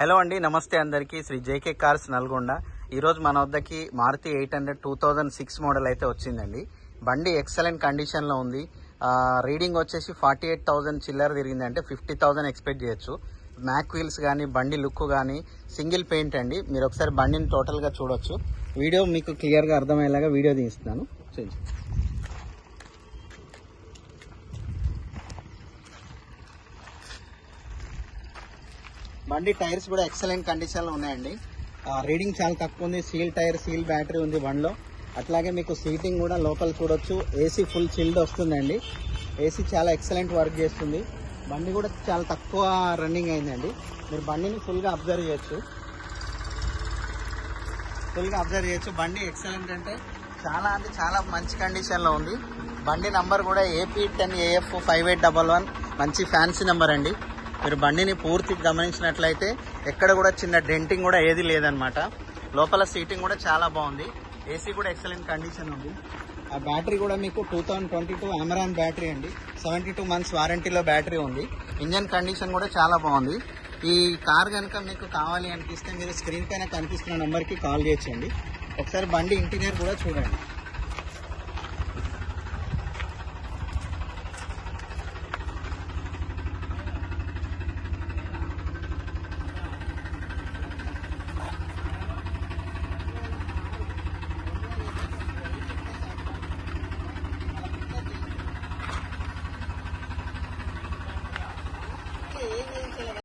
Hello అండి, నమస్తే అందరికీ. Shri JK cars Nalgonda. ఈరోజు మన వద్దకి మారుతి 800 2006 మోడల్ అయితే వచ్చిందండి. బండి ఎక్సలెంట్ కండిషన్లో ఉంది. రీడింగ్ వచ్చేసి 48,000 చిల్లర తిరిగిందంటే 50,000 ఎక్స్పెక్ట్ చేయొచ్చు. మ్యాక్ వీల్స్ కానీ బండి లుక్ కానీ సింగిల్ పెయింట్ అండి. మీరు ఒకసారి బండిని టోటల్గా చూడొచ్చు. వీడియో మీకు క్లియర్గా అర్థమయ్యేలాగా వీడియో తీస్తున్నాను. బండి టైర్స్ కూడా ఎక్సలెంట్ కండిషన్లో ఉన్నాయండి. రీడింగ్ చాలా తక్కువ ఉంది. సీల్ టైర్, సీల్ బ్యాటరీ ఉంది బండిలో. అట్లాగే మీకు సీటింగ్ కూడా లోపల చూడొచ్చు. ఏసీ ఫుల్ చిల్డ్ వస్తుందండి. ఏసీ చాలా ఎక్సలెంట్ వర్క్ చేస్తుంది. బండి కూడా చాలా తక్కువ రన్నింగ్ అయిందండి. మీరు బండిని ఫుల్గా అబ్జర్వ్ చేయొచ్చు. బండి ఎక్సలెంట్ అంటే చాలా మంచి కండిషన్లో ఉంది. బండి నంబర్ కూడా AP10AF 5811 మంచి ఫ్యాన్సీ నెంబర్ అండి. మీరు బండిని పూర్తి గమనించినట్లయితే ఎక్కడ కూడా చిన్న డెంటింగ్ కూడా ఏది లేదనమాట. లోపల సీటింగ్ కూడా చాలా బాగుంది. ఏసీ కూడా ఎక్సలెంట్ కండిషన్ ఉంది. ఆ బ్యాటరీ కూడా మీకు 2022 అమెరాన్ బ్యాటరీ అండి. 72 months వారంటీలో బ్యాటరీ ఉంది. ఇంజన్ కండిషన్ కూడా చాలా బాగుంది. ఈ కార్ కనుక మీకు కావాలి అనిపిస్తే మీరు స్క్రీన్ పైన కనిపిస్తున్న నెంబర్కి కాల్ చేయొచ్చండి. ఒకసారి బండి ఇంటీరియర్ కూడా చూడండి.